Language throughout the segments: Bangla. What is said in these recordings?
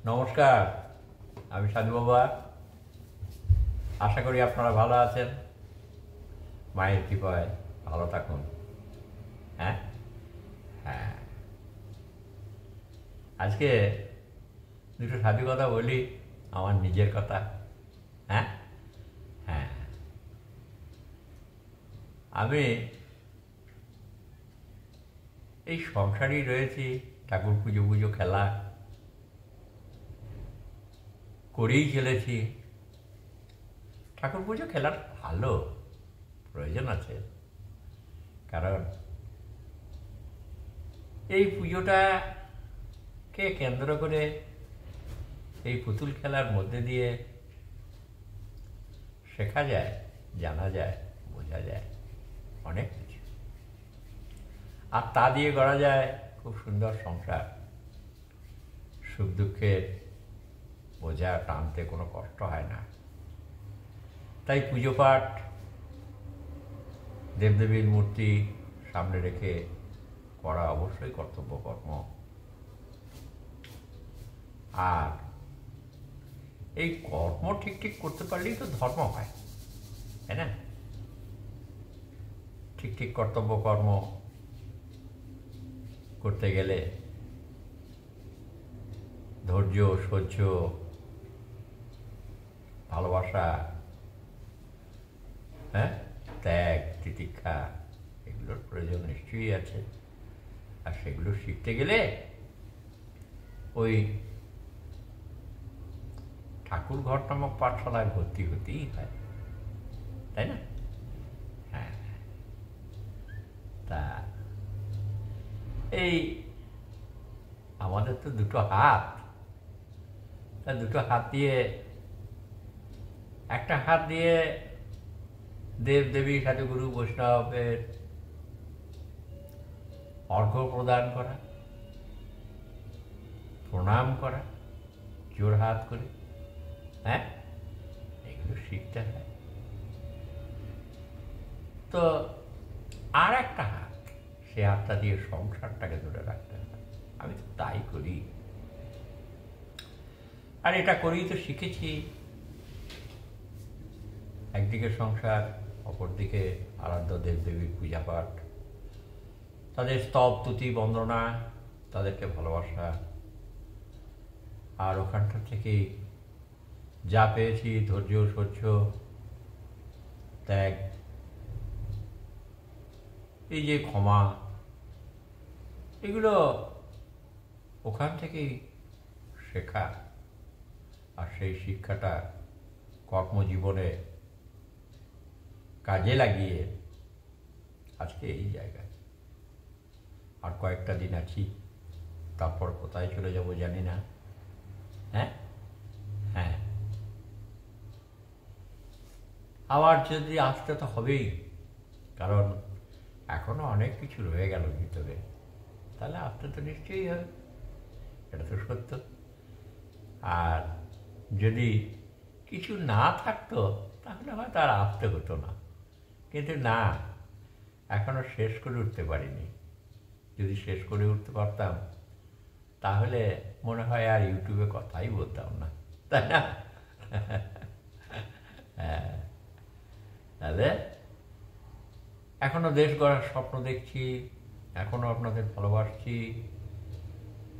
নমস্কার, আমি সাধু বাবা। আশা করি আপনারা ভালো আছেন। মায়ের কৃপায় ভালো থাকুন। হ্যাঁ হ্যাঁ, আজকে দুটো সাধু কথা বলি, আমার নিজের কথা। হ্যাঁ হ্যাঁ, আমি এই সংসারেই রয়েছি। ঠাকুর পুজো পুজো খেলা করেই চলেছি। ঠাকুর পুজো খেলার ভালো প্রয়োজন আছে, কারণ এই পুজোটাকে কেন্দ্র করে এই পুতুল খেলার মধ্যে দিয়ে শেখা যায়, জানা যায়, বোঝা যায় অনেক কিছু, আর তা দিয়ে গড়া যায় খুব সুন্দর সংসার। সুখ দুঃখের বোঝা টানতে কোনো কষ্ট হয় না। তাই পুজো পাঠ, দেবদেবীর মূর্তি সামনে রেখে করা অবশ্যই কর্তব্য কর্ম। আর এই কর্ম ঠিক ঠিক করতে পারলেই তো ধর্ম হয়, তাই না? ঠিক ঠিক কর্তব্য কর্ম করতে গেলে ধৈর্য, সহ্য, ভালোবাসা, হ্যাঁ, ত্যাগ, তিতিক্ষা, এগুলোর প্রয়োজন নিশ্চয়ই আছে। আর সেগুলো শিখতে গেলে ওই ঠাকুর ঘর নামক পাঠশালায় ভর্তি হতেই হয়, তাই না? হ্যাঁ, তা এই আমাদের তো দুটো হাত, তা দুটো হাত দিয়ে, একটা হাত দিয়ে দেব দেবী সাধুগুরু বৈষ্ণবের অর্ঘ্য প্রদান করা, প্রণাম করা জোর হাত করে, হ্যাঁ, এগুলো শিখতে হয়। তো আর একটা হাত, সে হাতটা দিয়ে সংসারটাকে ধরে রাখতে হয়। আমি তো তাই করি, আর এটা করেই তো শিখেছি। একদিকে সংসার, অপরদিকে আরাধ্য দেবদেবীর পূজা পাঠ, তাদের স্তব তুতি বন্দনা, তাদেরকে ভালোবাসা, আর ওখানটা থেকেই যা পেয়েছি ধৈর্য, সহ্য, ত্যাগ, এই যে ক্ষমা, এগুলো ওখান থেকেই শেখা। আর সেই শিক্ষাটা কর্মজীবনে কাজে লাগিয়ে আজকে এই জায়গায়। আর কয়েকটা দিন আছি, তারপর কোথায় চলে যাব জানি না। হ্যাঁ হ্যাঁ, আবার যদি আসতে তো হবেই, কারণ এখনো অনেক কিছু রয়ে গেল ভিতরে, তাহলে আসতে তো নিশ্চয়ই হবে, এটা তো সত্য। আর যদি কিছু না থাকতো তাহলে হয়তো আর আসতে হতো না, কিন্তু না, এখনো শেষ করে উঠতে পারিনি। যদি শেষ করে উঠতে পারতাম তাহলে মনে হয় আর ইউটিউবে কথাই বলতাম না, তাই না? হ্যাঁ, তাহলে এখনো দেশ গড়ার স্বপ্ন দেখছি, এখনো আপনাদের ভালোবাসছি।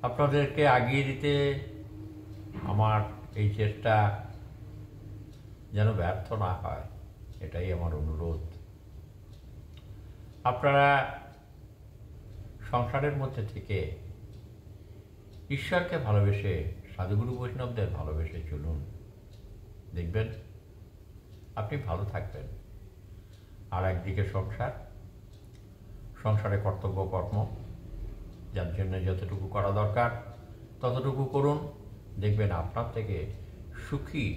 আপনাদেরকে আগিয়ে দিতে আমার এই চেষ্টা যেন ব্যর্থ না হয়, এটাই আমার অনুরোধ। আপনারা সংসারের মধ্যে থেকে ঈশ্বরকে ভালোবেসে, সাধুগুরু বৈষ্ণবদের ভালোবেসে চলুন, দেখবেন আপনি ভালো থাকবেন। আর একদিকে সংসার, সংসারে কর্তব্য কর্ম, যার জন্য যতটুকু করা দরকার ততটুকু করুন, দেখবেন আপনার থেকে সুখী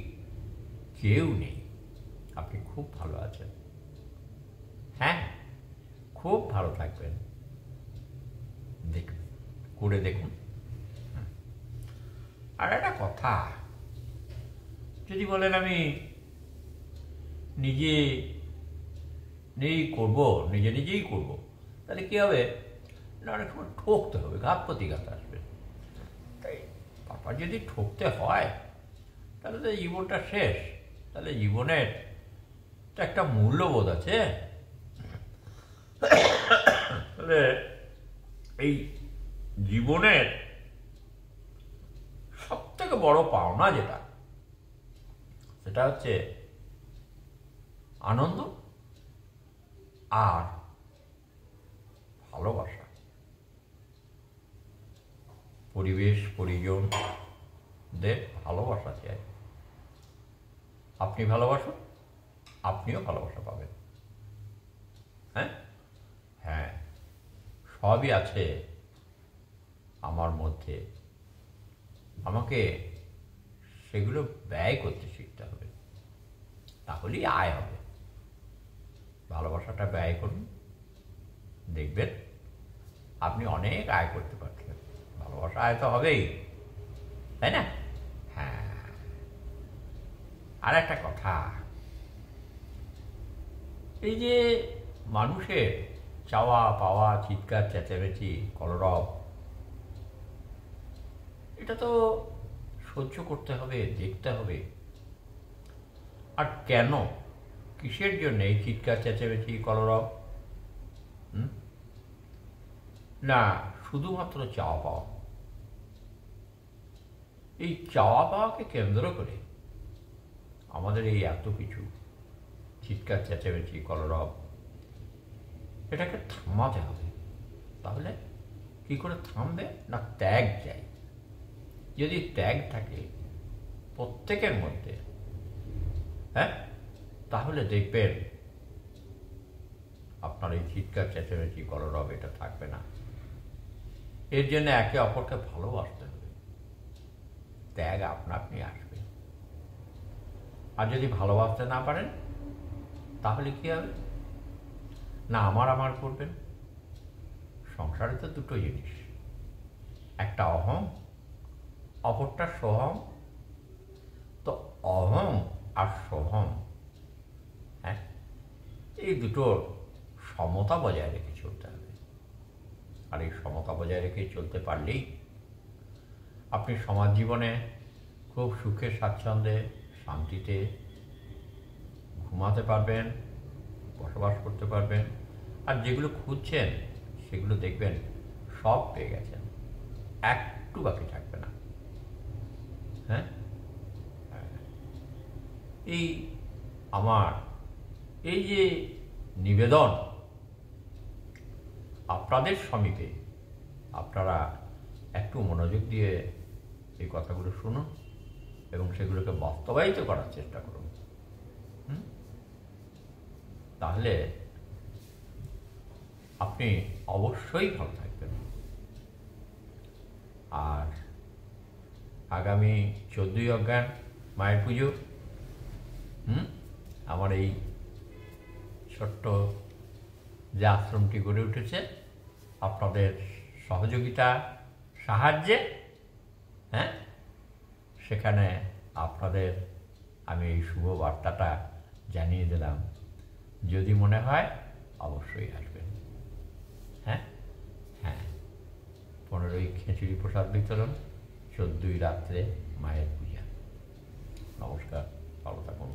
কেউ নেই। আপনি খুব ভালো আছেন, হ্যাঁ, খুব ভালো থাকবেন। দেখুন, করে দেখুন। আর একটা কথা, যদি বলেন আমি নিজে নিজেই করব, তাহলে কী হবে না, অনেক সময় ঠকতে হবে, ঘাত প্রতিঘাত আসবে। তাই তারপর যদি ঠকতে হয় তাহলে তো জীবনটা শেষ। তাহলে জীবনের তো একটা মূল্যবোধ আছে। তাহলে এই জীবনের সব থেকে বড় পাওনা যেটা, সেটা হচ্ছে আনন্দ আর ভালোবাসা। পরিবেশ পরিজনদের ভালোবাসা চাই। আপনি ভালোবাসুন, আপনিও ভালোবাসা পাবেন। হ্যাঁ হ্যাঁ, সবই আছে আমার মধ্যে। আমাকে সেগুলো ব্যয় করতে শিখতে হবে, তাহলেই আয় হবে। ভালোবাসাটা ব্যয় করুন, দেখবেন আপনি অনেক আয় করতে পারছেন। ভালোবাসা আয় তো হবেই, তাই না? হ্যাঁ, আর একটা কথা, এই যে মানুষের চাওয়া পাওয়া, চিৎকার চেঁচামেচি, কলরব, এটা তো সহ্য করতে হবে, দেখতে হবে। আর কেন, কিসের জন্য এই চিৎকার চেঁচামেচি, কলরব? না, শুধুমাত্র চাওয়া পাওয়া। এই চাওয়া পাওয়াকে কেন্দ্র করে আমাদের এই এত কিছু চিৎকার চেঁচামেচি, কলরব, এটাকে থামাতে হবে। তাহলে কি করে থামবে? না, ত্যাগ চাই। যদি ত্যাগ থাকে প্রত্যেকের মধ্যে, হ্যাঁ, তাহলে দেখবেন আপনার এই চিৎকার চেঁচামেচি, কলরব এটা থাকবে না। এর জন্য একে অপরকে ভালোবাসতে হবে, ত্যাগ আপনা আপনি আসবে। আর যদি ভালোবাসতে না পারেন তাহলে কি হবে? না আমার আমার করবেন। সংসারে তো দুটো জিনিস, একটা অহং, অপরটা সোহম। তো অহং আর সোহম, হ্যাঁ, এই দুটোর সমতা বজায় রেখে চলতে হবে। আর এই সমতা বজায় রেখে চলতে পারলেই আপনি সমাজ জীবনে খুব সুখে স্বাচ্ছন্দ্যে শান্তিতে ঘুমাতে পারবেন, বসবাস করতে পারবেন। আর যেগুলো খুঁজছেন সেগুলো দেখবেন সব পেয়ে গেছেন, একটু বাকি থাকবে না। হ্যাঁ, এই আমার এই যে নিবেদন আপনাদের সমীপে, আপনারা একটু মনোযোগ দিয়ে এই কথাগুলো শুনুন এবং সেগুলোকে বাস্তবায়িত করার চেষ্টা করুন। তাহলে আপনি অবশ্যই ভালো থাকবেন। আর আগামী 14ই অজ্ঞান মায়ের পুজো, আমার এই ছোট্ট যে আশ্রমটি গড়ে উঠেছে আপনাদের সহযোগিতা সাহায্যে, হ্যাঁ, সেখানে আপনাদের আমি এই শুভ বার্তাটা জানিয়ে দিলাম। যদি মনে হয় অবশ্যই আসবেন। হ্যাঁ হ্যাঁ, 15ই খিচুড়ি প্রসাদ বিতরণ, 14ই রাত্রে মায়ের পূজা। নমস্কার, ভালো থাকুন।